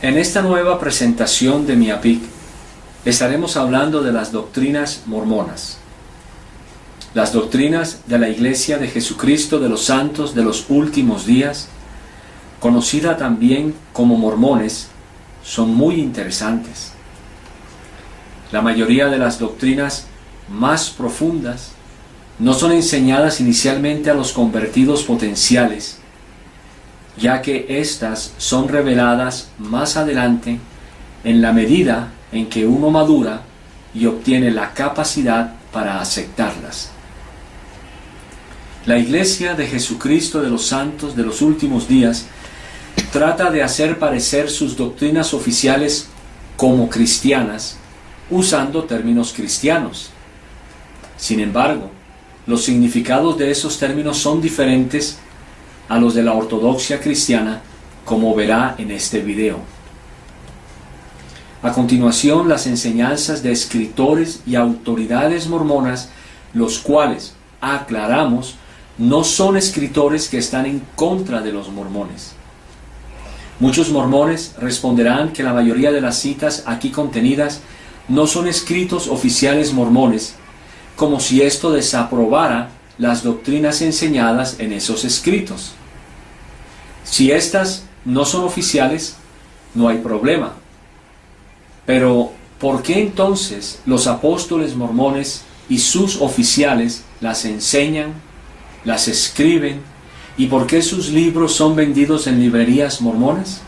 En esta nueva presentación de Miapik estaremos hablando de las doctrinas mormonas, las doctrinas de la Iglesia de Jesucristo de los Santos de los Últimos Días, conocida también como mormones, son muy interesantes. La mayoría de las doctrinas más profundas no son enseñadas inicialmente a los convertidos potenciales, ya que éstas son reveladas más adelante en la medida en que uno madura y obtiene la capacidad para aceptarlas. La Iglesia de Jesucristo de los Santos de los Últimos Días trata de hacer parecer sus doctrinas oficiales como cristianas, usando términos cristianos. Sin embargo, los significados de esos términos son diferentes a los de la ortodoxia cristiana, como verá en este video. A continuación, las enseñanzas de escritores y autoridades mormonas, los cuales, aclaramos, no son escritores que están en contra de los mormones. Muchos mormones responderán que la mayoría de las citas aquí contenidas no son escritos oficiales mormones, como si esto desaprobara las doctrinas enseñadas en esos escritos. Si estas no son oficiales, no hay problema. Pero, ¿por qué entonces los apóstoles mormones y sus oficiales las enseñan, las escriben, y por qué sus libros son vendidos en librerías mormonas?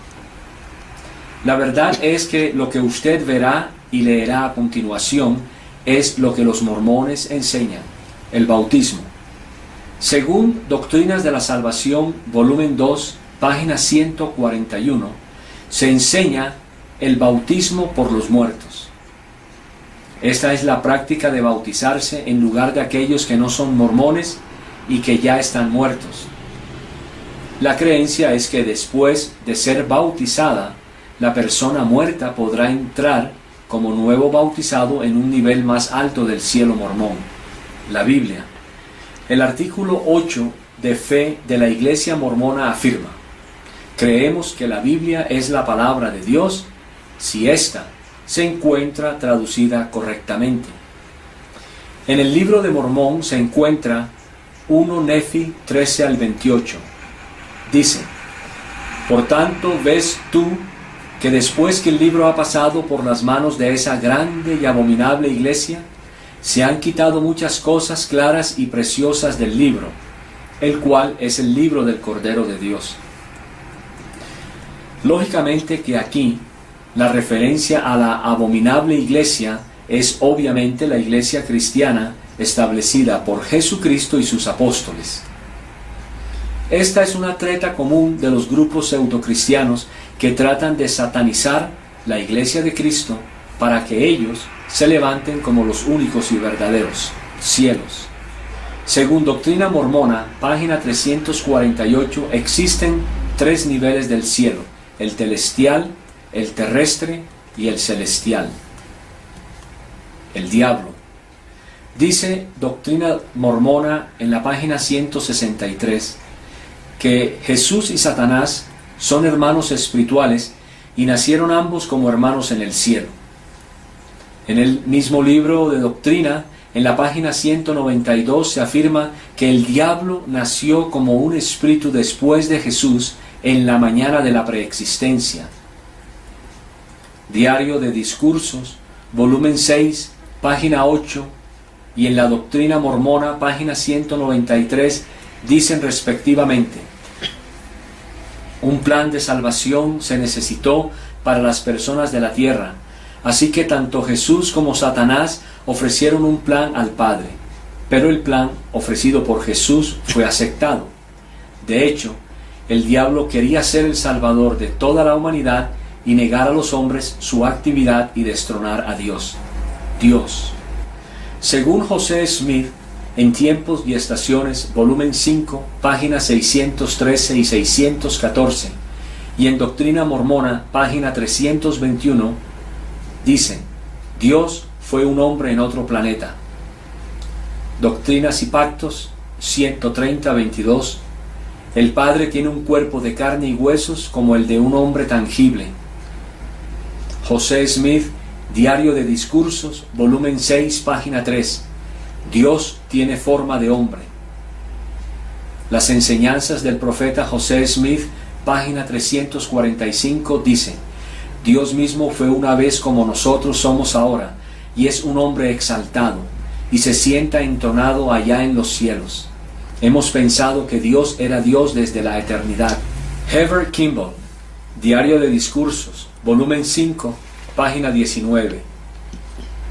La verdad es que lo que usted verá y leerá a continuación es lo que los mormones enseñan, el bautismo. Según Doctrinas de la Salvación, volumen 2, página 141, se enseña el bautismo por los muertos. Esta es la práctica de bautizarse en lugar de aquellos que no son mormones y que ya están muertos. La creencia es que después de ser bautizada, la persona muerta podrá entrar como nuevo bautizado en un nivel más alto del cielo mormón, la Biblia. El artículo 8 de fe de la Iglesia mormona afirma: creemos que la Biblia es la palabra de Dios si ésta se encuentra traducida correctamente. En el libro de Mormón se encuentra 1 Nefi 13 al 28. Dice: por tanto ves tú que después que el libro ha pasado por las manos de esa grande y abominable iglesia, se han quitado muchas cosas claras y preciosas del libro, el cual es el libro del Cordero de Dios. Lógicamente que aquí la referencia a la abominable iglesia es obviamente la iglesia cristiana establecida por Jesucristo y sus apóstoles. Esta es una treta común de los grupos pseudocristianos que tratan de satanizar la iglesia de Cristo para que ellos se levanten como los únicos y verdaderos cielos. Según Doctrina Mormona, página 348, existen 3 niveles del cielo: el celestial, el terrestre y el celestial. El diablo. Dice Doctrina Mormona en la página 163 que Jesús y Satanás son hermanos espirituales y nacieron ambos como hermanos en el cielo. En el mismo libro de Doctrina, en la página 192, se afirma que el diablo nació como un espíritu después de Jesús en la mañana de la preexistencia. Diario de Discursos, volumen 6, página 8, y en la Doctrina Mormona, página 193, dicen respectivamente: un plan de salvación se necesitó para las personas de la tierra, así que tanto Jesús como Satanás ofrecieron un plan al Padre, pero el plan ofrecido por Jesús fue aceptado. De hecho, el diablo quería ser el salvador de toda la humanidad y negar a los hombres su actividad y destronar a Dios. Según José Smith, en Tiempos y Estaciones, volumen 5, páginas 613 y 614, y en Doctrina Mormona, página 321, dice: Dios fue un hombre en otro planeta. Doctrinas y Pactos, 130-22, el Padre tiene un cuerpo de carne y huesos como el de un hombre tangible. José Smith, Diario de Discursos, volumen 6, página 3. Dios tiene forma de hombre. Las enseñanzas del profeta José Smith, página 345, dice: Dios mismo fue una vez como nosotros somos ahora, y es un hombre exaltado, y se sienta entonado allá en los cielos. Hemos pensado que Dios era Dios desde la eternidad. Herbert Kimball, Diario de Discursos, volumen 5, página 19.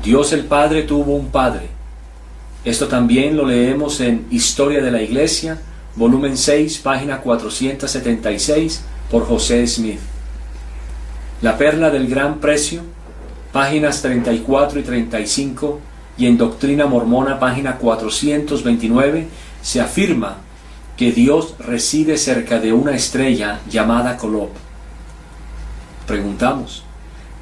Dios el Padre tuvo un Padre. Esto también lo leemos en Historia de la Iglesia, volumen 6, página 476, por José Smith. La Perla del Gran Precio, páginas 34 y 35, y en Doctrina Mormona, página 429, se afirma que Dios reside cerca de una estrella llamada Kolob. Preguntamos,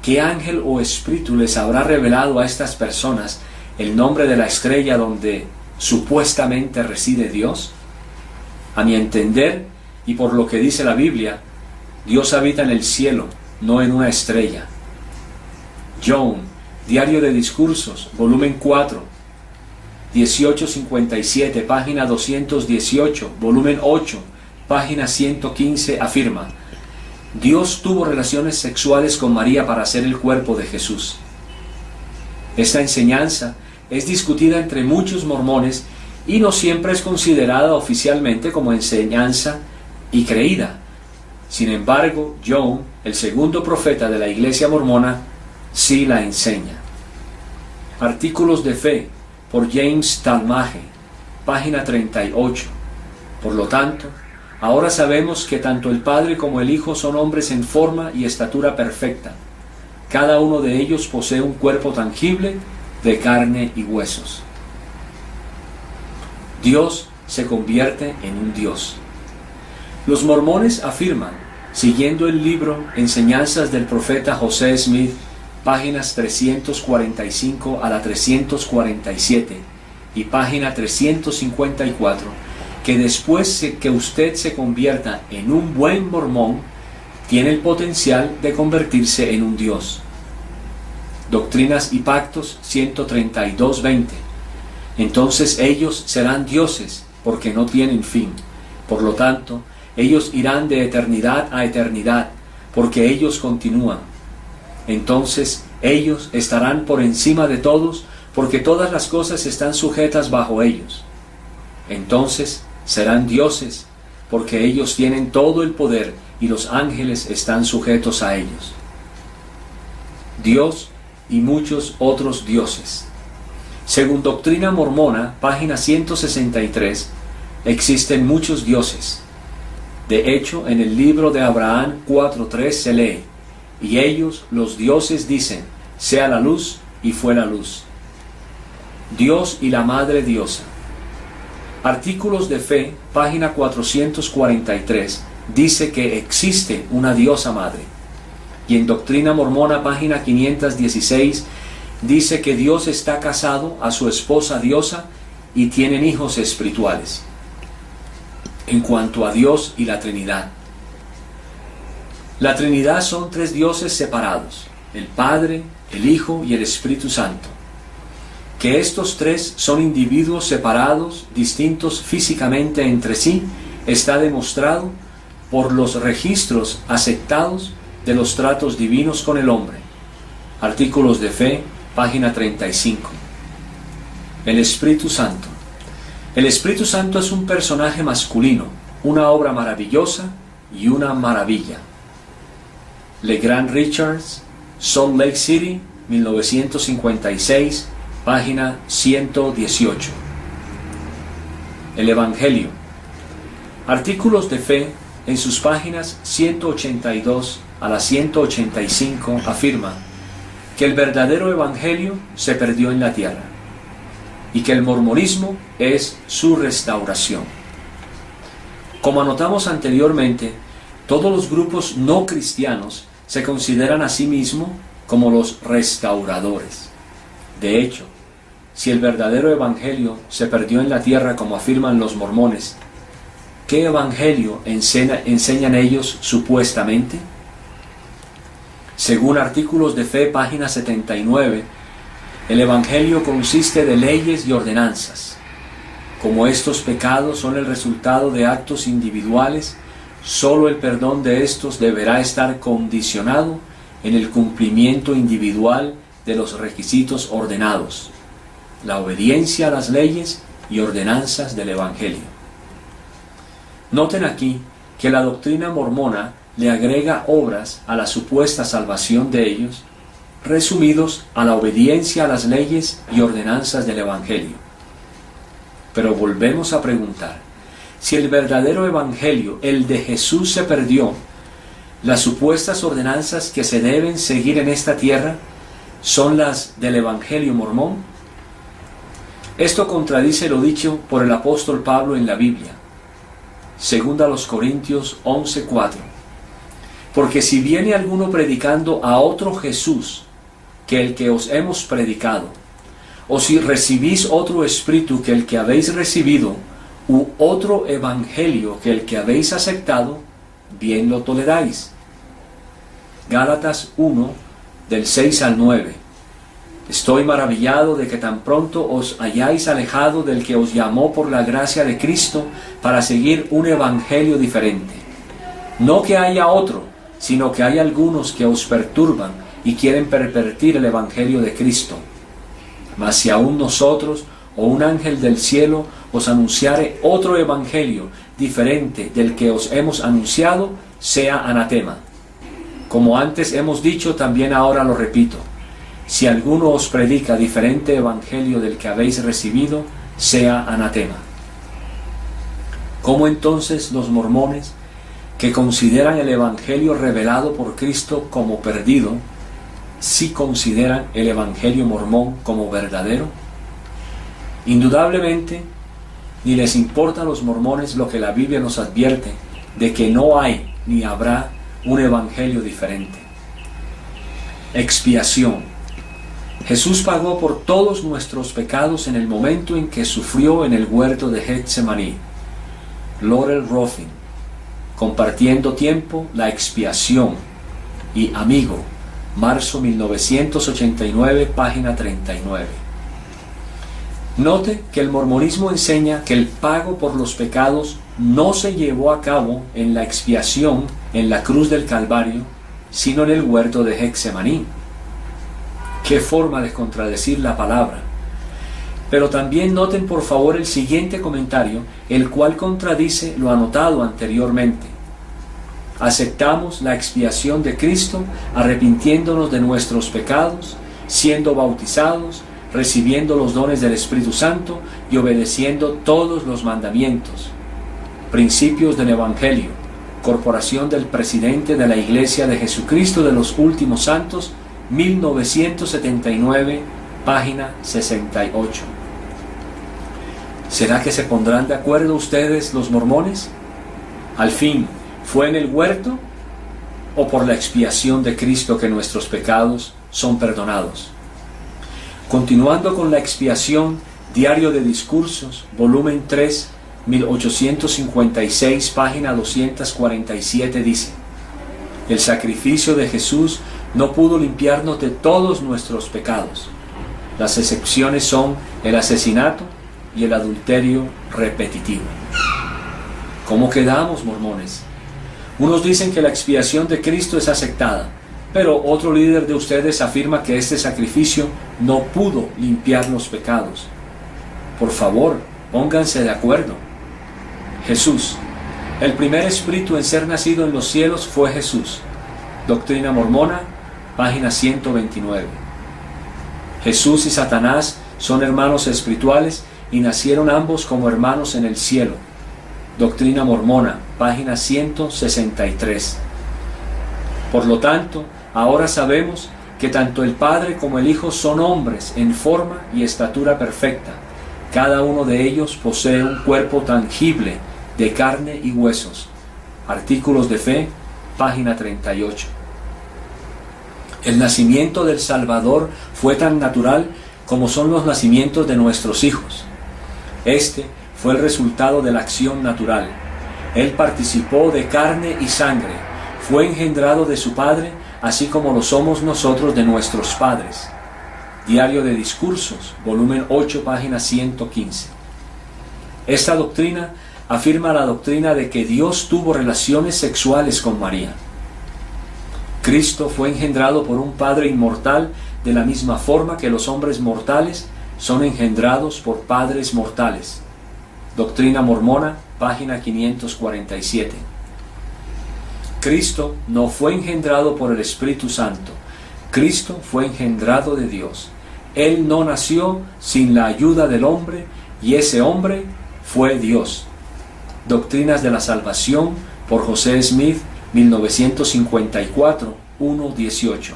¿qué ángel o espíritu les habrá revelado a estas personas el nombre de la estrella donde supuestamente reside Dios? A mi entender, y por lo que dice la Biblia, Dios habita en el cielo, no en una estrella. John, Diario de Discursos, volumen 4, 1857, página 218, volumen 8, página 115, afirma: Dios tuvo relaciones sexuales con María para hacer el cuerpo de Jesús. Esta enseñanza es discutida entre muchos mormones y no siempre es considerada oficialmente como enseñanza y creída. Sin embargo, John, el segundo profeta de la Iglesia mormona, sí la enseña. Artículos de Fe, por James Talmage, página 38. Por lo tanto, ahora sabemos que tanto el Padre como el Hijo son hombres en forma y estatura perfecta. Cada uno de ellos posee un cuerpo tangible de carne y huesos. Dios se convierte en un Dios. Los mormones afirman, siguiendo el libro Enseñanzas del profeta José Smith, páginas 345 a la 347 y página 354, que después que usted se convierta en un buen mormón, tiene el potencial de convertirse en un Dios. Doctrinas y Pactos 132:20. Entonces ellos serán dioses porque no tienen fin. Por lo tanto, ellos irán de eternidad a eternidad porque ellos continúan. Entonces ellos estarán por encima de todos porque todas las cosas están sujetas bajo ellos. Entonces serán dioses porque ellos tienen todo el poder y los ángeles están sujetos a ellos. Dios y muchos otros dioses. Según Doctrina Mormona, página 163, existen muchos dioses. De hecho, en el libro de Abraham 4:3 se lee: y ellos, los dioses, dicen, sea la luz, y fue la luz. Dios y la Madre Diosa. Artículos de Fe, página 443, dice que existe una diosa madre. Y en Doctrina Mormona, página 516, dice que Dios está casado a su esposa diosa y tienen hijos espirituales. En cuanto a Dios y la Trinidad. La Trinidad son tres dioses separados, el Padre, el Hijo y el Espíritu Santo. Que estos tres son individuos separados, distintos físicamente entre sí, está demostrado por los registros aceptados de los tratos divinos con el hombre. Artículos de Fe, página 35. El Espíritu Santo. El Espíritu Santo es un personaje masculino, una obra maravillosa y una maravilla. LeGrand Richards, Salt Lake City, 1956, página 118. El Evangelio. Artículos de Fe, en sus páginas 182 a la 185, afirma que el verdadero Evangelio se perdió en la tierra y que el mormonismo es su restauración. Como anotamos anteriormente, todos los grupos no cristianos se consideran a sí mismos como los restauradores. De hecho, si el verdadero Evangelio se perdió en la tierra como afirman los mormones, ¿qué Evangelio enseñan ellos supuestamente? Según Artículos de Fe, página 79, el Evangelio consiste de leyes y ordenanzas. Como estos pecados son el resultado de actos individuales, solo el perdón de estos deberá estar condicionado en el cumplimiento individual de los requisitos ordenados, la obediencia a las leyes y ordenanzas del Evangelio. Noten aquí que la doctrina mormona le agrega obras a la supuesta salvación de ellos, resumidos a la obediencia a las leyes y ordenanzas del Evangelio. Pero volvemos a preguntar, si el verdadero Evangelio, el de Jesús, se perdió, ¿las supuestas ordenanzas que se deben seguir en esta tierra son las del Evangelio mormón? Esto contradice lo dicho por el apóstol Pablo en la Biblia. Segunda a los Corintios 11:4. Porque si viene alguno predicando a otro Jesús que el que os hemos predicado, o si recibís otro espíritu que el que habéis recibido, u otro evangelio que el que habéis aceptado, bien lo toleráis. Gálatas 1, del 6 al 9. Estoy maravillado de que tan pronto os hayáis alejado del que os llamó por la gracia de Cristo para seguir un evangelio diferente. No que haya otro, sino que hay algunos que os perturban y quieren pervertir el evangelio de Cristo. Mas si aún nosotros o un ángel del cielo os anunciare otro evangelio diferente del que os hemos anunciado, sea anatema. Como antes hemos dicho, también ahora lo repito. Si alguno os predica diferente evangelio del que habéis recibido, sea anatema. ¿Cómo entonces los mormones, que consideran el evangelio revelado por Cristo como perdido, sí consideran el evangelio mormón como verdadero? Indudablemente, ni les importa a los mormones lo que la Biblia nos advierte de que no hay ni habrá un evangelio diferente. Expiación. Jesús pagó por todos nuestros pecados en el momento en que sufrió en el huerto de Getsemaní. Laurel Ruffin, Compartiendo Tiempo, la Expiación. Y Amigo, marzo 1989, página 39. Note que el mormonismo enseña que el pago por los pecados no se llevó a cabo en la expiación en la cruz del Calvario, sino en el huerto de Getsemaní. Qué forma de contradecir la palabra. Pero también noten por favor el siguiente comentario, el cual contradice lo anotado anteriormente. Aceptamos la expiación de Cristo arrepintiéndonos de nuestros pecados, siendo bautizados, recibiendo los dones del Espíritu Santo y obedeciendo todos los mandamientos. Principios del Evangelio, Corporación del Presidente de la Iglesia de Jesucristo de los Últimos Santos, 1979, página 68. ¿Será que se pondrán de acuerdo ustedes, los mormones? Al fin, ¿fue en el huerto o por la expiación de Cristo que nuestros pecados son perdonados? Continuando con la expiación, Diario de Discursos, volumen 3, 1856, página 247 dice: el sacrificio de Jesús no pudo limpiarnos de todos nuestros pecados. Las excepciones son el asesinato y el adulterio repetitivo. ¿Cómo quedamos, mormones? Unos dicen que la expiación de Cristo es aceptada, pero otro líder de ustedes afirma que este sacrificio no pudo limpiar los pecados. Por favor, pónganse de acuerdo. Jesús, el primer espíritu en ser nacido en los cielos fue Jesús. Doctrina Mormona, página 129. Jesús y Satanás son hermanos espirituales y nacieron ambos como hermanos en el cielo. Doctrina Mormona, página 163. Por lo tanto, ahora sabemos que tanto el Padre como el Hijo son hombres en forma y estatura perfecta. Cada uno de ellos posee un cuerpo tangible de carne y huesos. Artículos de Fe, página 38. El nacimiento del Salvador fue tan natural como son los nacimientos de nuestros hijos. Este fue el resultado de la acción natural. Él participó de carne y sangre, fue engendrado de su Padre, así como lo somos nosotros de nuestros padres. Diario de Discursos, volumen 8, página 115. Esta doctrina afirma la doctrina de que Dios tuvo relaciones sexuales con María. Cristo fue engendrado por un Padre inmortal de la misma forma que los hombres mortales son engendrados por padres mortales. Doctrina Mormona, página 547. Cristo no fue engendrado por el Espíritu Santo. Cristo fue engendrado de Dios. Él no nació sin la ayuda del hombre, y ese hombre fue Dios. Doctrinas de la Salvación, por José Smith, 1954, 1:18.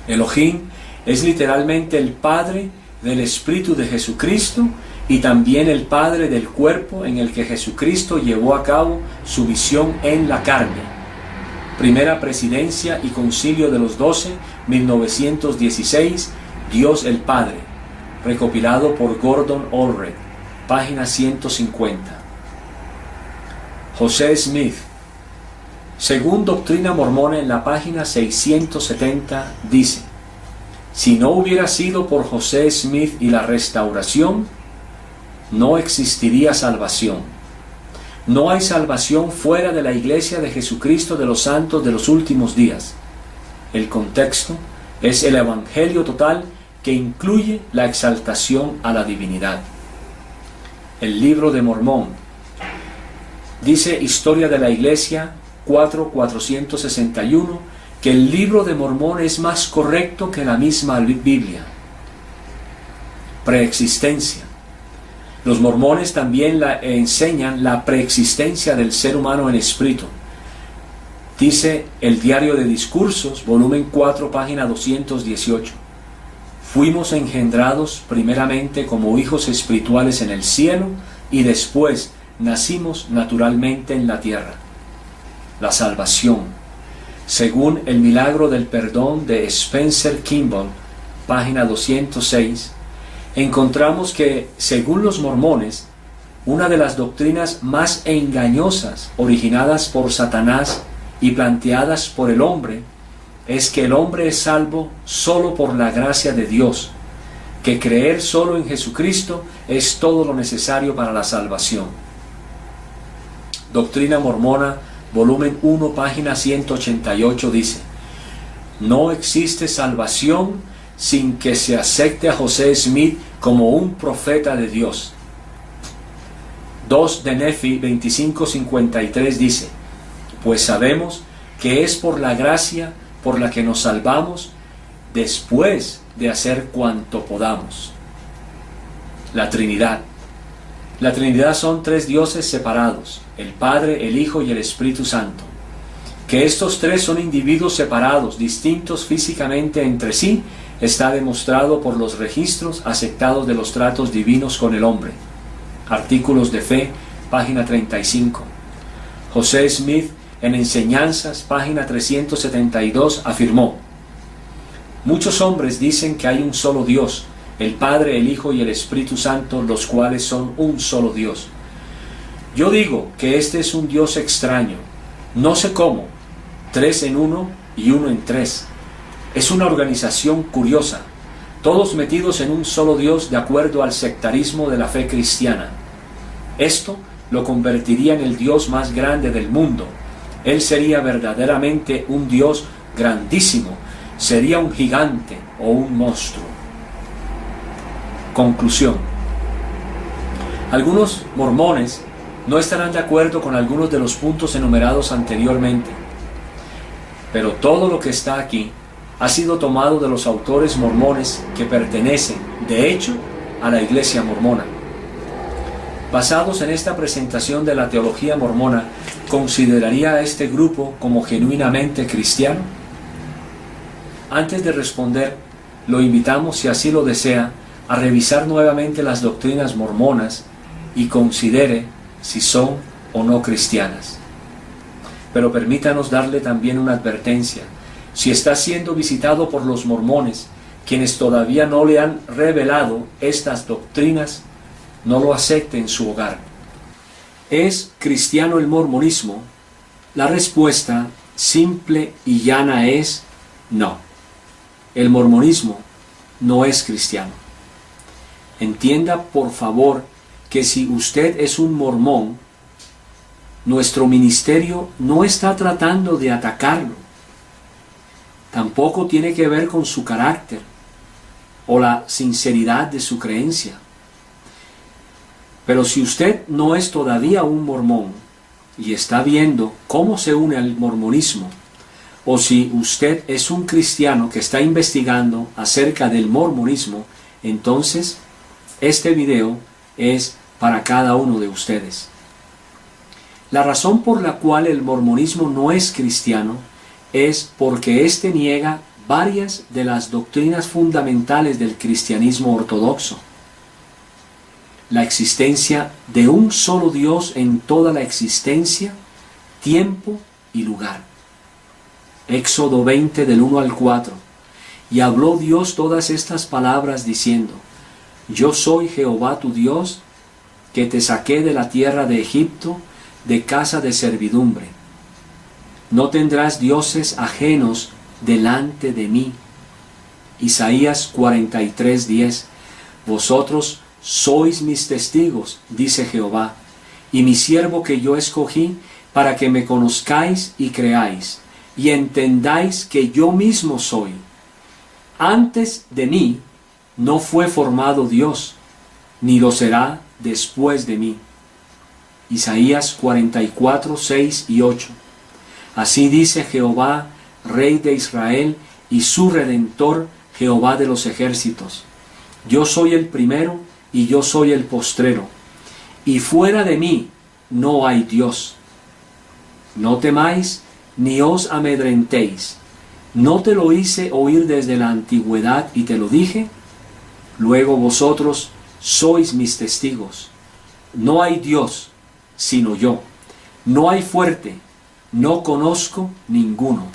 Elohim es literalmente el Padre del Espíritu de Jesucristo y también el Padre del cuerpo en el que Jesucristo llevó a cabo su misión en la carne. Primera Presidencia y Concilio de los 12, 1916, Dios el Padre, recopilado por Gordon Allred, página 150. José Smith, según Doctrina Mormona, en la página 670, dice: si no hubiera sido por José Smith y la restauración, no existiría salvación. No hay salvación fuera de la Iglesia de Jesucristo de los Santos de los Últimos Días. El contexto es el Evangelio total, que incluye la exaltación a la divinidad. El Libro de Mormón dice Historia de la Iglesia 4:461 que el Libro de Mormón es más correcto que la misma Biblia. Preexistencia. Los mormones también enseñan la preexistencia del ser humano en espíritu. Dice el Diario de Discursos, volumen 4, página 218. Fuimos engendrados primeramente como hijos espirituales en el cielo y después nacimos naturalmente en la tierra. La salvación. Según el milagro del perdón de Spencer Kimball, página 206, encontramos que, según los mormones, una de las doctrinas más engañosas originadas por Satanás y planteadas por el hombre es que el hombre es salvo solo por la gracia de Dios, que creer solo en Jesucristo es todo lo necesario para la salvación. Doctrina Mormona, volumen 1, página 188 dice: no existe salvación sin que se acepte a José Smith como un profeta de Dios. 2 de Nefi 25:53 dice: pues sabemos que es por la gracia por la que nos salvamos, después de hacer cuanto podamos. La Trinidad. La Trinidad son tres dioses separados, el Padre, el Hijo y el Espíritu Santo. Que estos tres son individuos separados, distintos físicamente entre sí, está demostrado por los registros aceptados de los tratos divinos con el hombre. Artículos de Fe, página 35. José Smith, en Enseñanzas, página 372, afirmó: muchos hombres dicen que hay un solo Dios, el Padre, el Hijo y el Espíritu Santo, los cuales son un solo Dios. Yo digo que este es un Dios extraño, no sé cómo, 3 en 1 y 1 en 3. Es una organización curiosa, todos metidos en un solo Dios de acuerdo al sectarismo de la fe cristiana. Esto lo convertiría en el Dios más grande del mundo. Él sería verdaderamente un Dios grandísimo, sería un gigante o un monstruo. Conclusión. Algunos mormones no estarán de acuerdo con algunos de los puntos enumerados anteriormente, pero todo lo que está aquí ha sido tomado de los autores mormones que pertenecen, de hecho, a la Iglesia mormona. Basados en esta presentación de la teología mormona, ¿consideraría a este grupo como genuinamente cristiano? Antes de responder, lo invitamos, si así lo desea, a revisar nuevamente las doctrinas mormonas y considere si son o no cristianas. Pero permítanos darle también una advertencia. Si está siendo visitado por los mormones, quienes todavía no le han revelado estas doctrinas, no lo acepte en su hogar. ¿Es cristiano el mormonismo? La respuesta simple y llana es no. El mormonismo no es cristiano. Entienda por favor que si usted es un mormón, nuestro ministerio no está tratando de atacarlo. Tampoco tiene que ver con su carácter o la sinceridad de su creencia. Pero si usted no es todavía un mormón y está viendo cómo se une al mormonismo, o si usted es un cristiano que está investigando acerca del mormonismo, entonces este video es para cada uno de ustedes. La razón por la cual el mormonismo no es cristiano es porque éste niega varias de las doctrinas fundamentales del cristianismo ortodoxo. La existencia de un solo Dios en toda la existencia, tiempo y lugar. Éxodo 20 del 1 al 4. Y habló Dios todas estas palabras diciendo: Yo soy Jehová tu Dios, que te saqué de la tierra de Egipto, de casa de servidumbre. No tendrás dioses ajenos delante de mí. Isaías 43:10. Vosotros sois mis testigos, dice Jehová, y mi siervo que yo escogí, para que me conozcáis y creáis, y entendáis que yo mismo soy. Antes de mí no fue formado Dios, ni lo será después de mí. Isaías 44:6 y 8. Así dice Jehová, Rey de Israel, y su Redentor, Jehová de los ejércitos. Yo soy el primero y yo soy el postrero, y fuera de mí no hay Dios. No temáis ni os amedrentéis. ¿No te lo hice oír desde la antigüedad y te lo dije? Luego vosotros sois mis testigos. No hay Dios sino yo. No hay fuerte, no conozco ninguno.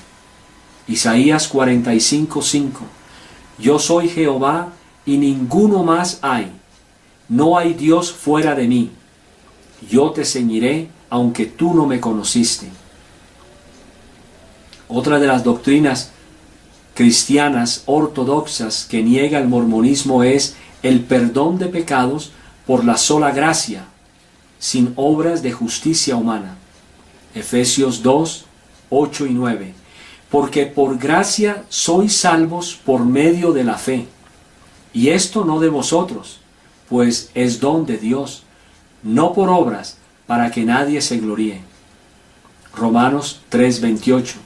Isaías 45:5. Yo soy Jehová y ninguno más hay. No hay Dios fuera de mí. Yo te ceñiré aunque tú no me conociste. Otra de las doctrinas cristianas ortodoxas que niega el mormonismo es el perdón de pecados por la sola gracia, sin obras de justicia humana. Efesios 2:8 y 9. Porque por gracia sois salvos por medio de la fe. Y esto no de vosotros, pues es don de Dios, no por obras, para que nadie se gloríe. Romanos 3:28.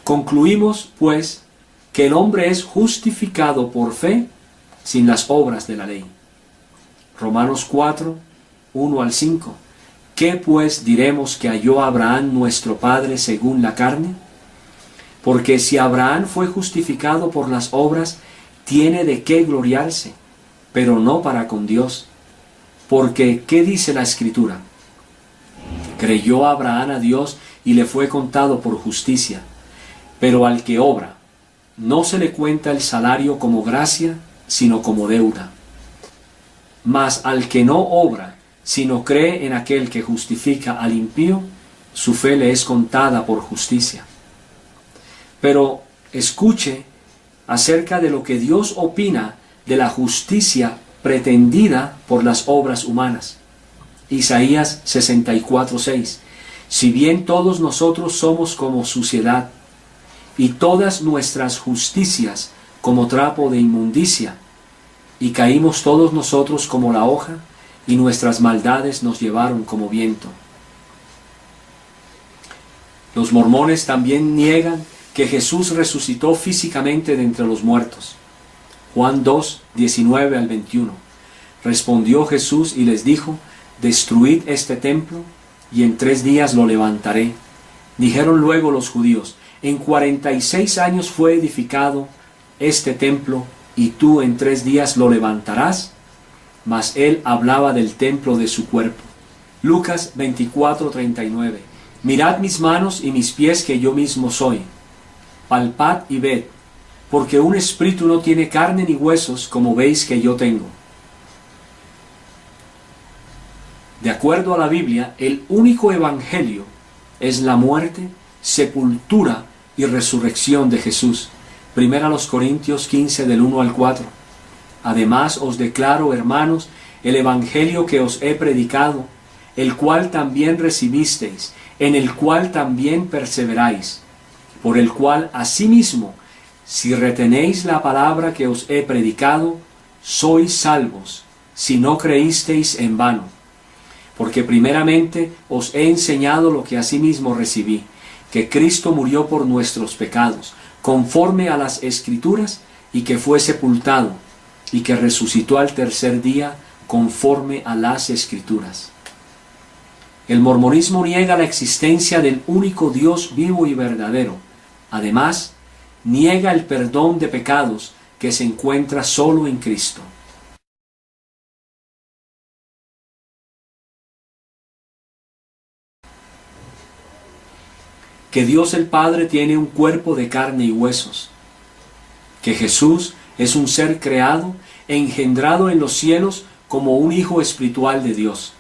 Concluimos, pues, que el hombre es justificado por fe sin las obras de la ley. Romanos 4:1 al 5. ¿Qué pues diremos que halló Abraham nuestro padre según la carne? Porque si Abraham fue justificado por las obras, tiene de qué gloriarse, pero no para con Dios. Porque, ¿qué dice la Escritura? Creyó Abraham a Dios y le fue contado por justicia. Pero al que obra, no se le cuenta el salario como gracia, sino como deuda. Mas al que no obra, sino cree en aquel que justifica al impío, su fe le es contada por justicia. Pero escuche acerca de lo que Dios opina de la justicia pretendida por las obras humanas. Isaías 64:6. Si bien todos nosotros somos como suciedad, y todas nuestras justicias como trapo de inmundicia, y caímos todos nosotros como la hoja, y nuestras maldades nos llevaron como viento. Los mormones también niegan que Jesús resucitó físicamente de entre los muertos. Juan 2:19 al 21. Respondió Jesús y les dijo: destruid este templo, y en 3 días lo levantaré. Dijeron luego los judíos: en 46 años fue edificado este templo, y tú en 3 días lo levantarás. Mas él hablaba del templo de su cuerpo. Lucas 24:39. Mirad mis manos y mis pies, que yo mismo soy. Palpad y ved, porque un espíritu no tiene carne ni huesos, como veis que yo tengo. De acuerdo a la Biblia, el único evangelio es la muerte sepultura y resurrección de Jesús. 1 Corintios 15 del 1 al 4. Además os declaro, hermanos, el evangelio que os he predicado, el cual también recibisteis, en el cual también perseveráis, por el cual asimismo, si retenéis la palabra que os he predicado, sois salvos, si no creísteis en vano. Porque primeramente os he enseñado lo que asimismo recibí, que Cristo murió por nuestros pecados, conforme a las Escrituras, y que fue sepultado, y que resucitó al tercer día, conforme a las Escrituras. El mormonismo niega la existencia del único Dios vivo y verdadero. Además, niega el perdón de pecados que se encuentra solo en Cristo. Que Dios el Padre tiene un cuerpo de carne y huesos. Que Jesús es un ser creado, engendrado en los cielos como un hijo espiritual de Dios.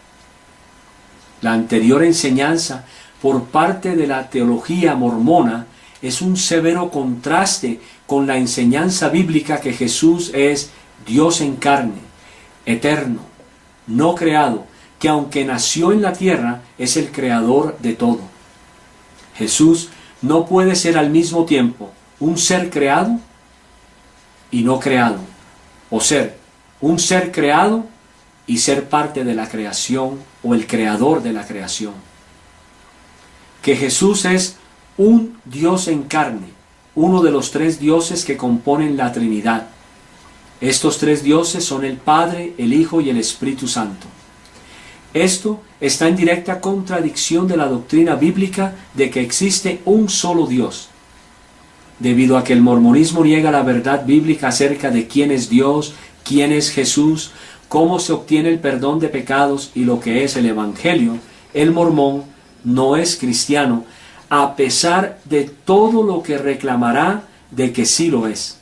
La anterior enseñanza por parte de la teología mormona es un severo contraste con la enseñanza bíblica que Jesús es Dios en carne, eterno, no creado, que aunque nació en la tierra, es el creador de todo. Jesús no puede ser al mismo tiempo un ser creado y no creado, o ser un ser creado y ser parte de la creación o el creador de la creación. Que Jesús es un Dios en carne, uno de los tres dioses que componen la Trinidad. Estos tres dioses son el Padre, el Hijo y el Espíritu Santo. Esto está en directa contradicción de la doctrina bíblica de que existe un solo Dios. Debido a que el mormonismo niega la verdad bíblica acerca de quién es Dios, quién es Jesús, cómo se obtiene el perdón de pecados y lo que es el Evangelio, el mormón no es cristiano, a pesar de todo lo que reclamará de que sí lo es.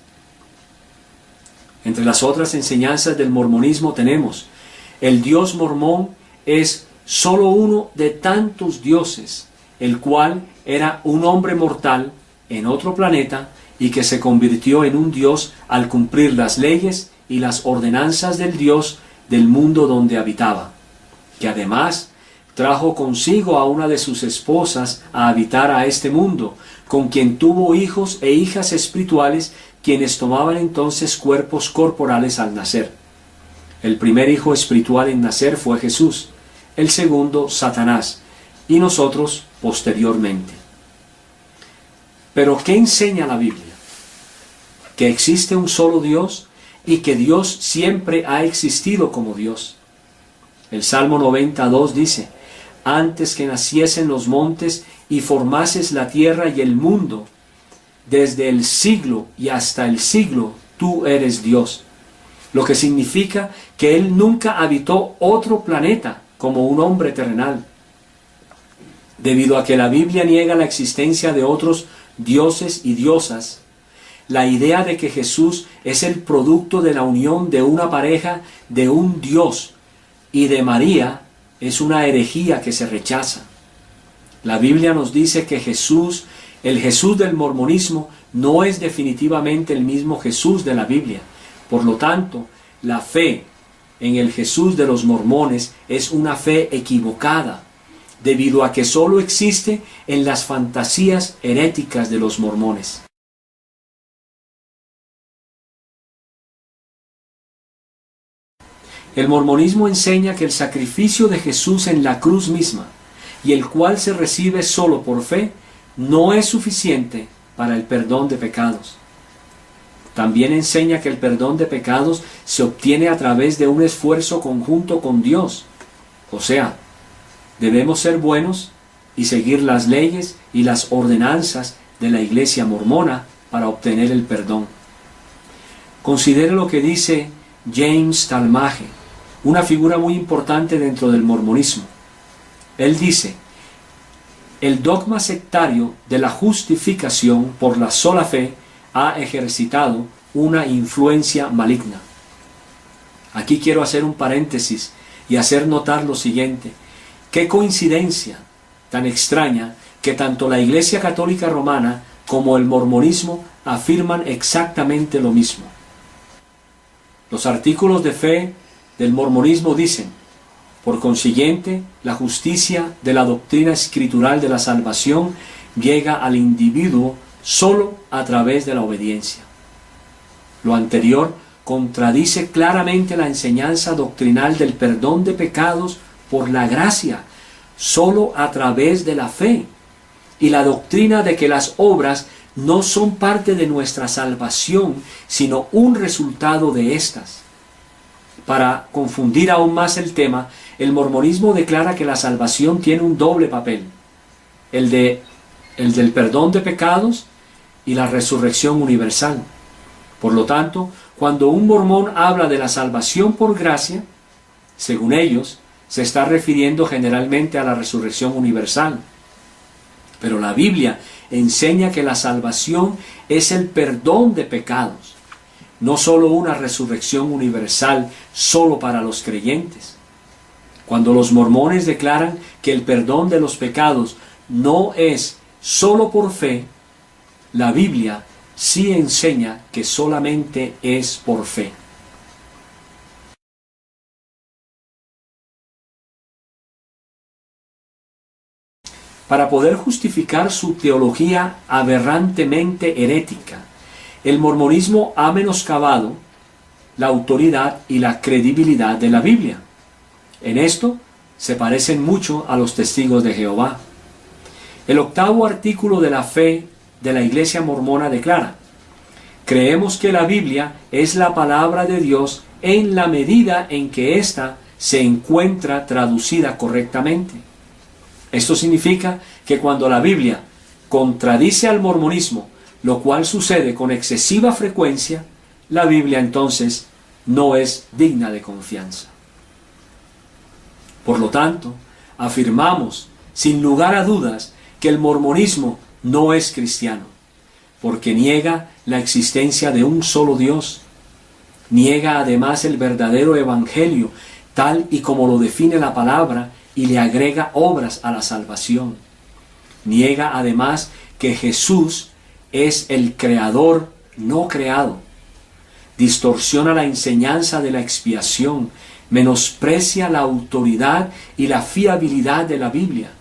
Entre las otras enseñanzas del mormonismo tenemos: el Dios mormón es solo uno de tantos dioses, el cual era un hombre mortal en otro planeta y que se convirtió en un Dios al cumplir las leyes y las ordenanzas del Dios del mundo donde habitaba, que además trajo consigo a una de sus esposas a habitar a este mundo, con quien tuvo hijos e hijas espirituales, quienes tomaban entonces cuerpos corporales al nacer. El primer hijo espiritual en nacer fue Jesús, el segundo Satanás, y nosotros posteriormente. Pero ¿qué enseña la Biblia? Que existe un solo Dios y que Dios siempre ha existido como Dios. El Salmo 92 dice: antes que naciesen los montes y formases la tierra y el mundo, desde el siglo y hasta el siglo, tú eres Dios. Lo que significa que Él nunca habitó otro planeta como un hombre terrenal. Debido a que la Biblia niega la existencia de otros dioses y diosas, la idea de que Jesús es el producto de la unión de una pareja de un Dios y de María es una herejía que se rechaza. La Biblia nos dice que Jesús, el Jesús del mormonismo, no es definitivamente el mismo Jesús de la Biblia. Por lo tanto, la fe en el Jesús de los mormones es una fe equivocada, debido a que solo existe en las fantasías heréticas de los mormones. El mormonismo enseña que el sacrificio de Jesús en la cruz misma, y el cual se recibe solo por fe, no es suficiente para el perdón de pecados. También enseña que el perdón de pecados se obtiene a través de un esfuerzo conjunto con Dios. O sea, debemos ser buenos y seguir las leyes y las ordenanzas de la Iglesia mormona para obtener el perdón. Considere lo que dice James Talmage, una figura muy importante dentro del mormonismo. Él dice: el dogma sectario de la justificación por la sola fe ha ejercitado una influencia maligna. Aquí quiero hacer un paréntesis y hacer notar lo siguiente: qué coincidencia tan extraña que tanto la Iglesia Católica Romana como el mormonismo afirman exactamente lo mismo. Los artículos de fe del mormonismo dicen: por consiguiente, la justicia de la doctrina escritural de la salvación llega al individuo solo a través de la obediencia. Lo anterior contradice claramente la enseñanza doctrinal del perdón de pecados por la gracia, solo a través de la fe, y la doctrina de que las obras no son parte de nuestra salvación, sino un resultado de éstas. Para confundir aún más el tema, el mormonismo declara que la salvación tiene un doble papel, el del perdón de pecados y la resurrección universal. Por lo tanto, cuando un mormón habla de la salvación por gracia, según ellos, se está refiriendo generalmente a la resurrección universal. Pero la Biblia enseña que la salvación es el perdón de pecados, no solo una resurrección universal solo para los creyentes. Cuando los mormones declaran que el perdón de los pecados no es solo por fe, la Biblia sí enseña que solamente es por fe. Para poder justificar su teología aberrantemente herética, el mormonismo ha menoscabado la autoridad y la credibilidad de la Biblia. En esto se parecen mucho a los testigos de Jehová. El 8º artículo de la fe de la Iglesia Mormona declara: creemos que la Biblia es la palabra de Dios en la medida en que ésta se encuentra traducida correctamente. Esto significa que cuando la Biblia contradice al mormonismo, lo cual sucede con excesiva frecuencia, la Biblia entonces no es digna de confianza. Por lo tanto, afirmamos sin lugar a dudas que el mormonismo no es cristiano, porque niega la existencia de un solo Dios. Niega además el verdadero evangelio, tal y como lo define la palabra, y le agrega obras a la salvación. Niega además que Jesús es el creador no creado. Distorsiona la enseñanza de la expiación, menosprecia la autoridad y la fiabilidad de la Biblia,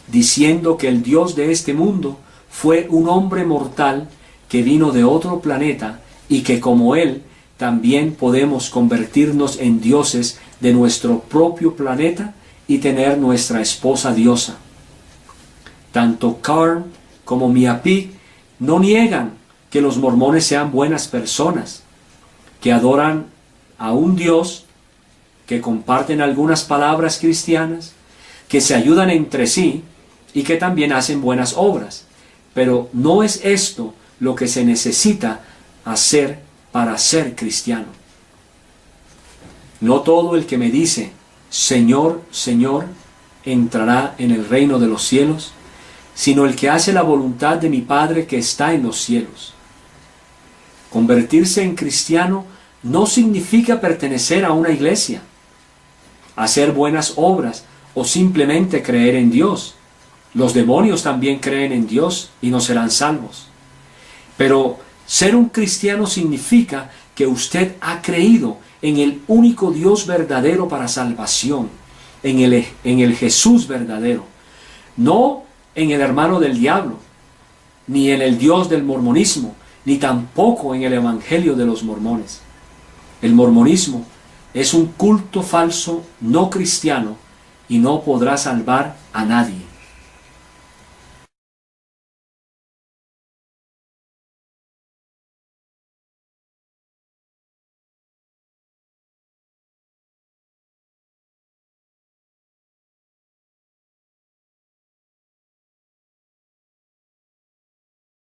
diciendo que el Dios de este mundo fue un hombre mortal que vino de otro planeta y que como él también podemos convertirnos en dioses de nuestro propio planeta y tener nuestra esposa diosa. Tanto Carm como Miapig no niegan que los mormones sean buenas personas, que adoran a un Dios, que comparten algunas palabras cristianas, que se ayudan entre sí y que también hacen buenas obras. Pero no es esto lo que se necesita hacer para ser cristiano. No todo el que me dice Señor, Señor, entrará en el reino de los cielos, sino el que hace la voluntad de mi Padre que está en los cielos. Convertirse en cristiano no significa pertenecer a una iglesia, hacer buenas obras o simplemente creer en Dios. Los demonios también creen en Dios y no serán salvos. Pero ser un cristiano significa que usted ha creído en el único Dios verdadero para salvación, en el Jesús verdadero, no en el hermano del diablo, ni en el Dios del mormonismo, ni tampoco en el evangelio de los mormones. El mormonismo es un culto falso no cristiano y no podrá salvar a nadie.